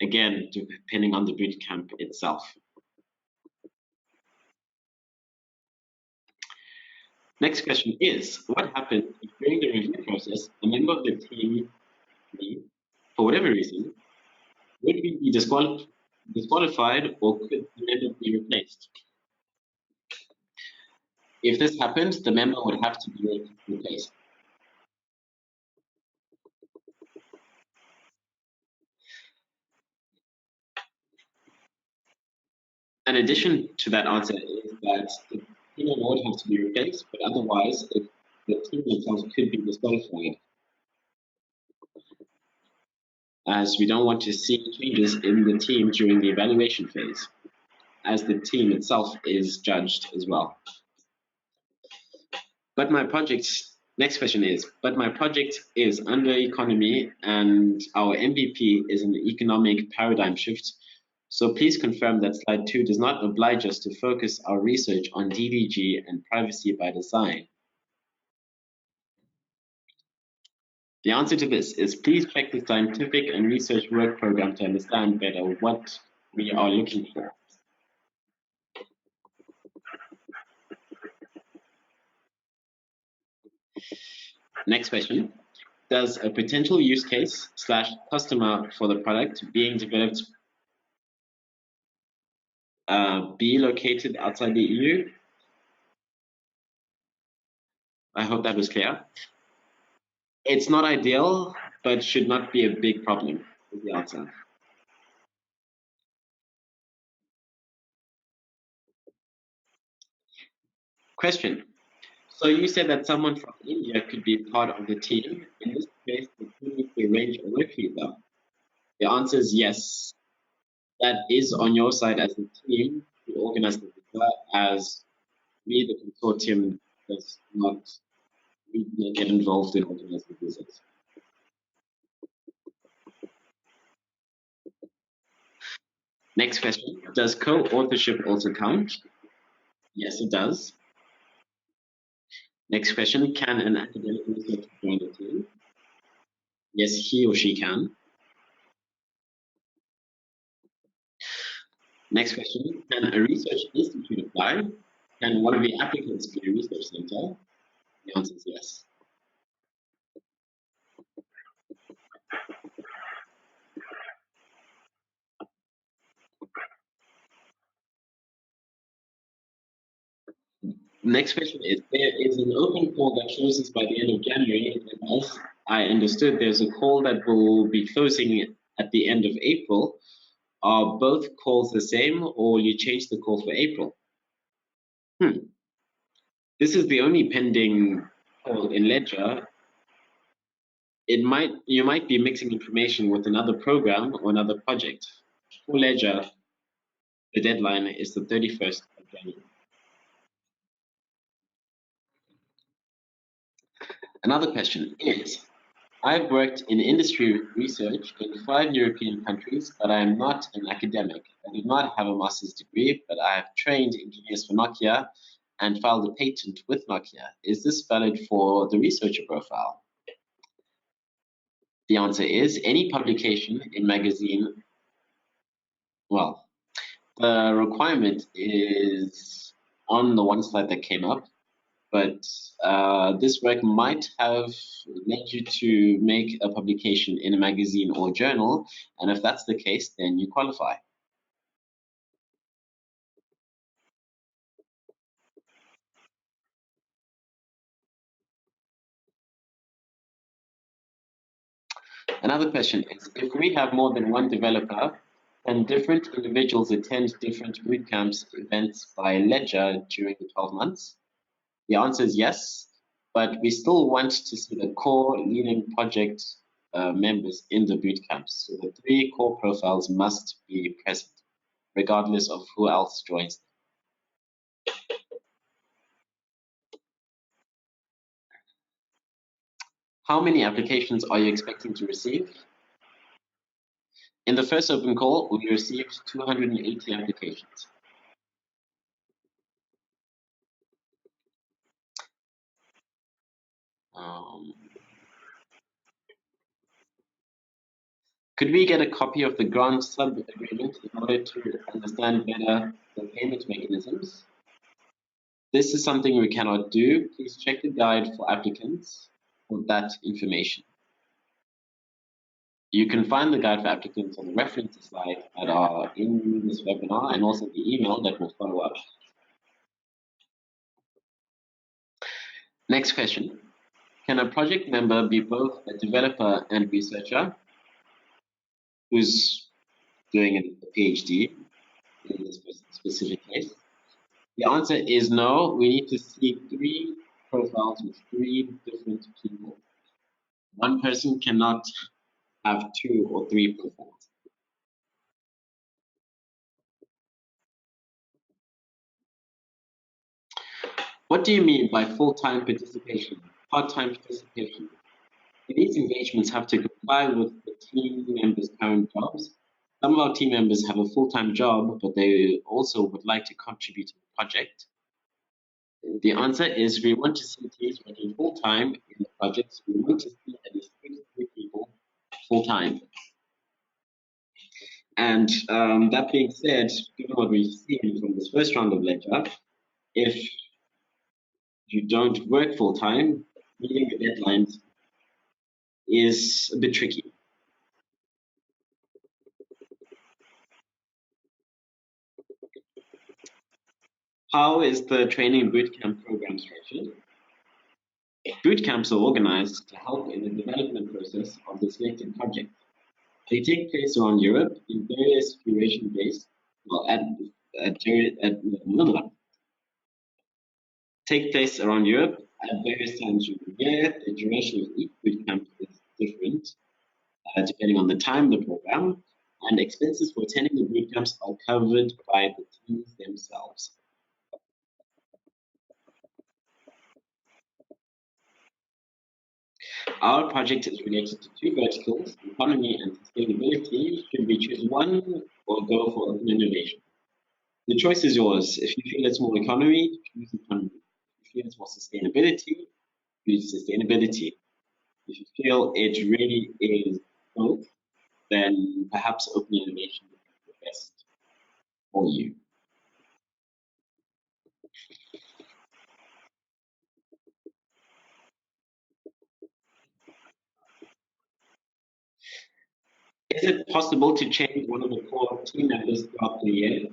Again, depending on the boot camp itself. Next question is, what happens if during the review process, a member of the team, for whatever reason, Would we be disqualified or could the member be replaced? If this happened, the member would have to be replaced. An addition to that answer is that the team member would have to be replaced, but otherwise the team themselves could be disqualified, as we don't want to see changes in the team during the evaluation phase, as the team itself is judged as well. But my project, next question is, but my project is under economy and our MVP is an economic paradigm shift. So please confirm that slide 2 does not oblige us to focus our research on DDG and privacy by design. The answer to this is please check the scientific and research work program to understand better what we are looking for. Next question. Does a potential use case / customer for the product being developed be located outside the EU? I hope that was clear. It's not ideal, but should not be a big problem, is the answer. Question. So you said that someone from India could be part of the team. In this case, the team needs to arrange a work visa. The answer is yes. That is on your side as a team to organize the visa, as we, the consortium, does not get involved in organizing visas. Next question. Does co-authorship also count? Yes, it does. Next question. Can an academic researcher join the team? Yes, he or she can. Next question. Can a research institute apply? Can one of the applicants be a research center? The answer is yes. Next question is, there is an open call that closes by the end of January, and as I understood, there's a call that will be closing at the end of April. Are both calls the same, or will you change the call for April? This is the only pending call in LEDGER. You might be mixing information with another program or another project. For LEDGER, the deadline is the 31st of January. Another question is, I've worked in industry research in 5 European countries, but I am not an academic. I do not have a master's degree, but I have trained engineers for Nokia and filed a patent with Nokia. Is this valid for the researcher profile? The answer is any publication in magazine. Well, the requirement is on the one slide that came up, but this work might have led you to make a publication in a magazine or journal, and if that's the case, then you qualify. Another question is, if we have more than one developer, can different individuals attend different bootcamps events by LEDGER during the 12 months? The answer is yes, but we still want to see the core leading project members in the bootcamps. So the 3 core profiles must be present, regardless of who else joins them. How many applications are you expecting to receive? In the first open call, we received 280 applications. Could we get a copy of the grant sub-agreement in order to understand better the payment mechanisms? This is something we cannot do. Please check the guide for applicants for that information. You can find the guide for applicants on the references slide that are in this webinar and also the email that will follow up. Next question. Can a project member be both a developer and researcher who's doing a PhD in this specific case? The answer is no. We need to see 3 profiles with 3 different people. One person cannot have 2 or 3 profiles. What do you mean by full-time participation, part-time participation? These engagements have to comply with the team members' current jobs. Some of our team members have a full-time job, but they also would like to contribute to the project. The answer is we want to see teams working full-time in the projects. We want to see at least 3 people full-time. And that being said, given what we've seen from this first round of LEDGER, if you don't work full-time, meeting the deadlines is a bit tricky. How is the training bootcamp program structured? Bootcamps are organized to help in the development process of the selected project. They take place around Europe in various duration-based, take place around Europe at various times during the year. The duration of each bootcamp is different depending on the time of the program, and expenses for attending the bootcamps are covered by the teams themselves. Our project is related to 2 verticals, economy and sustainability. Should we choose one or go for open innovation? The choice is yours. If you feel it's more economy, choose economy. If you feel it's more sustainability, choose sustainability. If you feel it really is both, then perhaps open innovation would be the best for you. Is it possible to change one of the core team members throughout the year?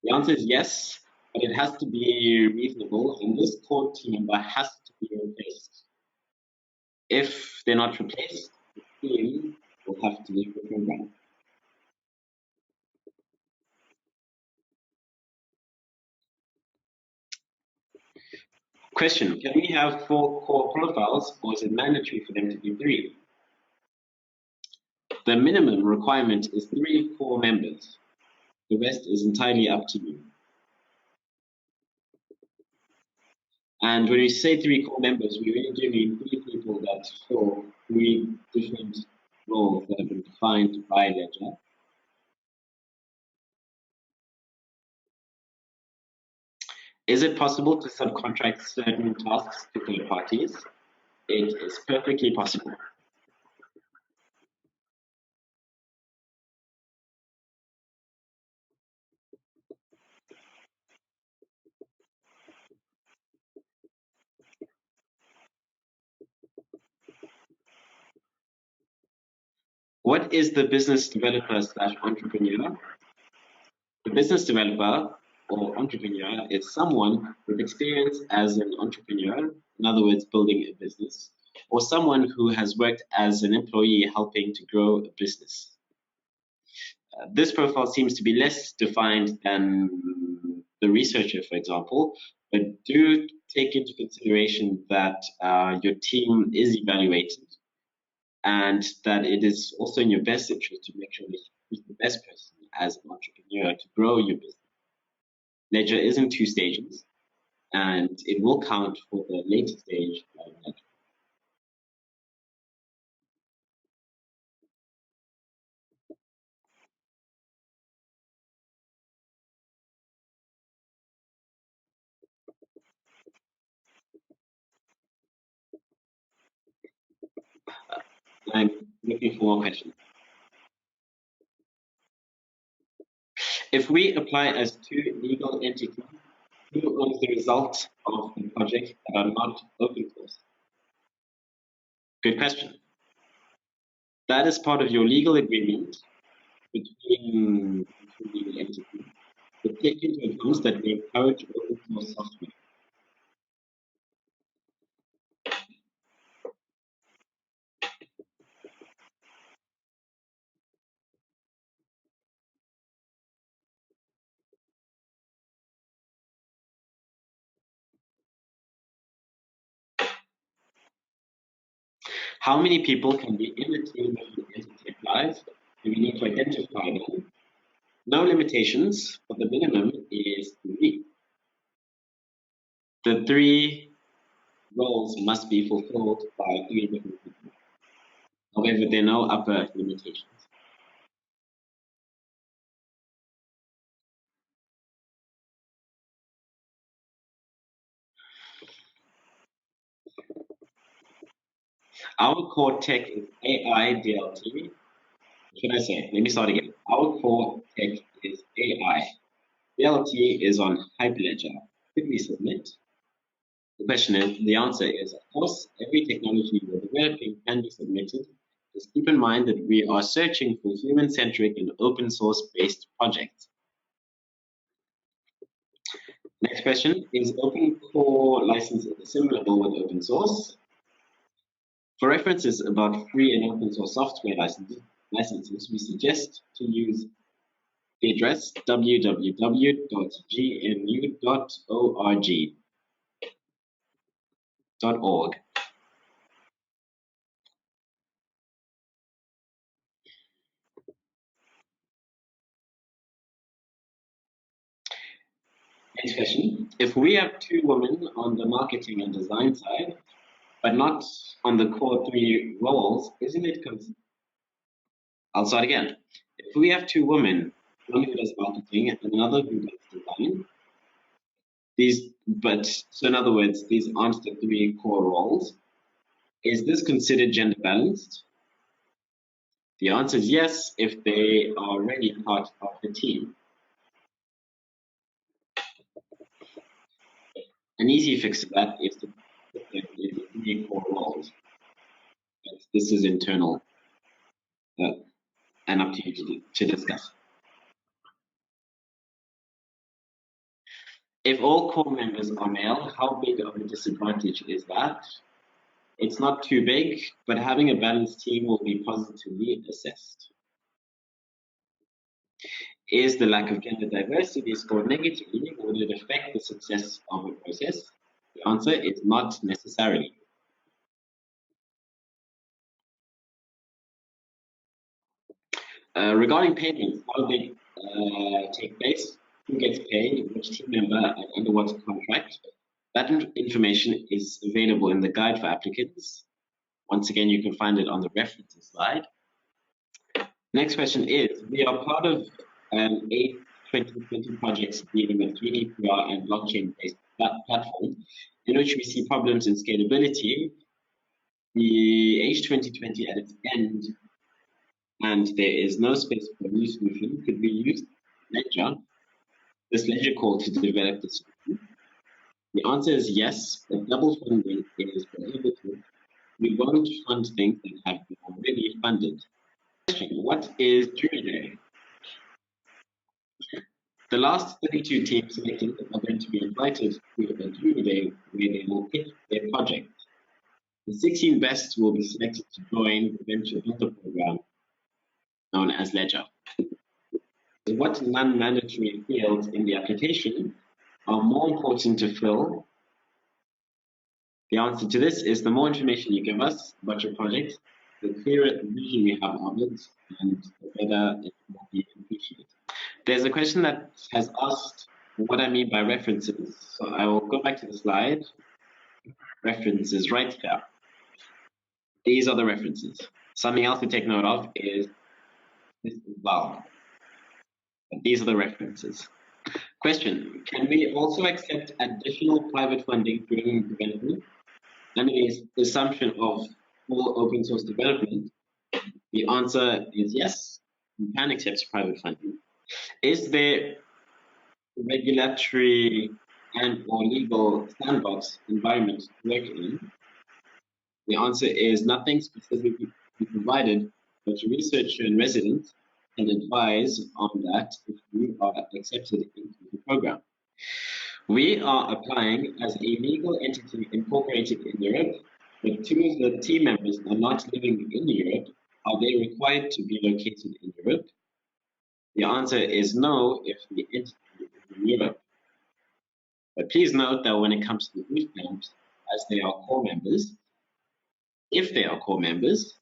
The answer is yes, but it has to be reasonable, and this core team member has to be replaced. If they're not replaced, the team will have to leave the program. Question, can we have 4 core profiles, or is it mandatory for them to be 3? The minimum requirement is 3 core members. The rest is entirely up to you. And when we say 3 core members, we really do mean 3 people that fill 3 different roles that have been defined by LEDGER. Is it possible to subcontract certain tasks to third parties? It is perfectly possible. What is the business developer / entrepreneur? The business developer or entrepreneur is someone with experience as an entrepreneur, in other words, building a business, or someone who has worked as an employee helping to grow a business. This profile seems to be less defined than the researcher, for example, but do take into consideration that your team is evaluated and that it is also in your best interest to make sure that you choose the best person as an entrepreneur to grow your business. LEDGER is in 2 stages, and it will count for the later stage of LEDGER. I'm looking for more questions. If we apply as 2 legal entities, who owns the result of the project that are not open source? Good question. That is part of your legal agreement between legal entities. But take into account that we encourage open source software. How many people can be in the team of an entity Live? And we need to identify them. No limitations, but the minimum is 3. The 3 roles must be fulfilled by 3 different people. However, there are no upper limitations. Our core tech is AI DLT. Should I say? Let me start again. Our core tech is AI. DLT is on Hyperledger. Could we submit? The answer is, of course, every technology we're developing can be submitted. Just keep in mind that we are searching for human-centric and open source-based projects. Next question, is open core license assimilable with open source? For references about free and open source software licenses, we suggest to use the address www.gnu.org. Next question. If we have 2 women on the marketing and design side, but not on the core 3 roles, isn't it I'll start again. If we have 2 women, one who does marketing and another who does design, so in other words, these aren't the 3 core roles, is this considered gender balanced? The answer is yes, if they are already part of the team. An easy fix to that is to put them in 3 core roles. But this is internal and up to you to discuss. If all core members are male, how big of a disadvantage is that? It's not too big, but having a balanced team will be positively assessed. Is the lack of gender diversity scored negatively? Would it affect the success of a process? The answer is not necessarily. Regarding payments, how they take place, who gets paid, which team member, and under what contract, that information is available in the guide for applicants. Once again, you can find it on the references slide. Next question is, we are part of 8 2020 projects dealing with 3D PR and blockchain-based platform, in which we see problems in scalability. The H2020 at its end, and there is no space for a new solution. Could we use LEDGER, this LEDGER call to develop the solution? The answer is yes, but double funding is prohibited. We won't fund things that have been already funded. Question, what is Jury Day? The last 32 teams selected are going to be invited to a Jury Day where they will pitch their project. The 16 best will be selected to join the venture builder program known as LEDGER. What non-mandatory fields in the application are more important to fill? The answer to this is the more information you give us about your project, the clearer vision we have of it, and the better it will be appreciated. There's a question that has asked what I mean by references. So I will go back to the slide. References right here. These are the references. Something else to take note of is this as well. These are the references. Question, can we also accept additional private funding during development? Under the assumption of full open source development, the answer is yes, you can accept private funding. Is there regulatory and or legal sandbox environment to work in? The answer is nothing specifically provided but a researcher in residence can advise on that if you are accepted into the program. We are applying as a legal entity incorporated in Europe, but two of the team members are not living in Europe. Are they required to be located in Europe? The answer is no if the entity is in Europe. But please note that when it comes to the boot camps, as they are core members, if they are core members,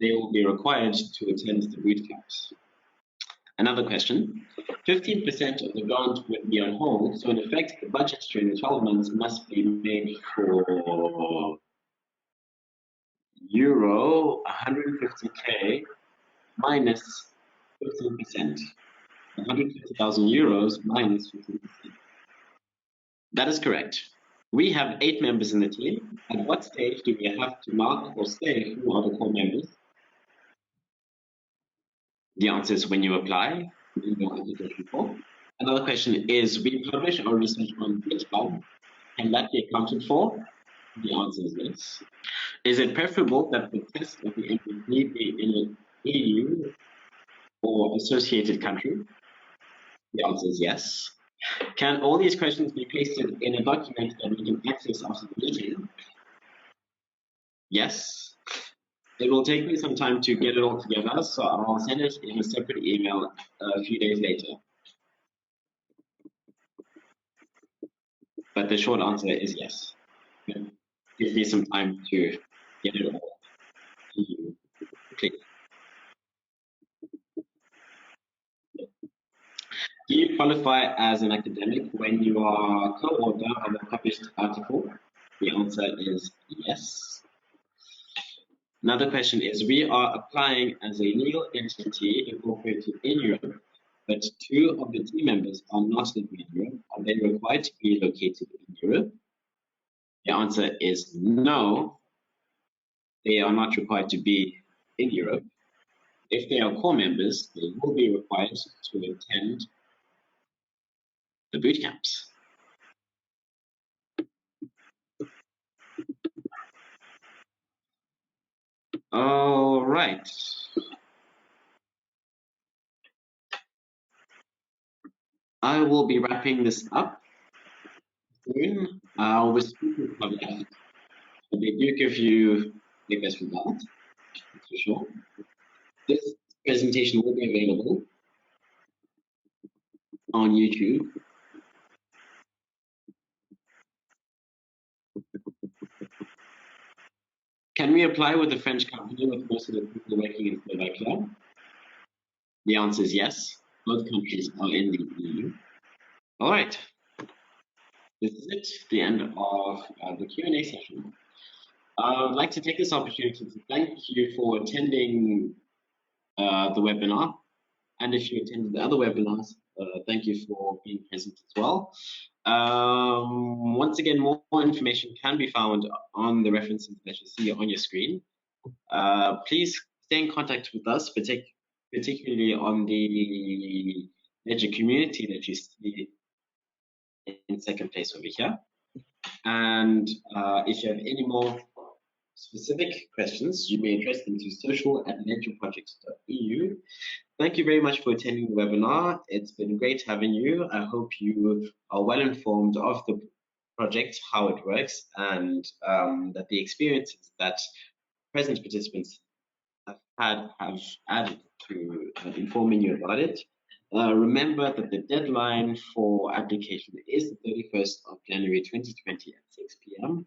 they will be required to attend the boot camps. Another question, 15% of the grant would be on hold, so in effect, the budget during the 12 months must be made for euro 150k minus 15%. 150,000 euros minus 15%. That is correct. We have 8 members in the team. At what stage do we have to mark or say who are the core members? The answer is when you apply in your application form. Another question is, we publish our research on GitHub. Can that be accounted for? The answer is yes. Is it preferable that the test of the MVP be in an EU or associated country? The answer is yes. Can all these questions be pasted in a document that we can access after the meeting? Yes. It will take me some time to get it all together, so I'll send it in a separate email a few days later. But the short answer is yes. Give me some time to get it all to you. Please. Do you qualify as an academic when you are co-author of a published article? The answer is yes. Another question is, we are applying as a legal entity incorporated in Europe, but 2 of the team members are not living in Europe. Are they required to be located in Europe? The answer is no. They are not required to be in Europe. If they are core members, they will be required to attend the boot camps. All right. I will be wrapping this up soon with speaking caveat. They do give you the best result, that's for sure. This presentation will be available on YouTube. Can we apply with a French company with most of the people working in Slovakia? The answer is yes. Both countries are in the EU. All right. This is it, the end of the Q&A session. I would like to take this opportunity to thank you for attending the webinar. And if you attended the other webinars, thank you for being present as well. Once again, more information can be found on the references that you see on your screen. Please stay in contact with us, particularly on the LEDGER community that you see in second place over here. And if you have any more specific questions, you may address them to social@ledgerprojects.eu. Thank you very much for attending the webinar. It's been great having you. I hope you are well informed of the project, how it works, and that the experiences that present participants have added to informing you about it. Remember that the deadline for application is the 31st of January 2020 at 6 p.m.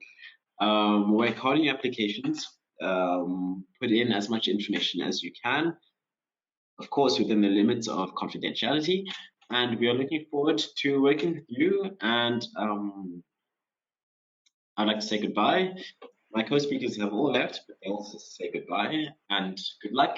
Work hard on your applications, put in as much information as you can, of course within the limits of confidentiality, and we are looking forward to working with you. And I'd like to say goodbye. My co-speakers have all left, but they also say goodbye and good luck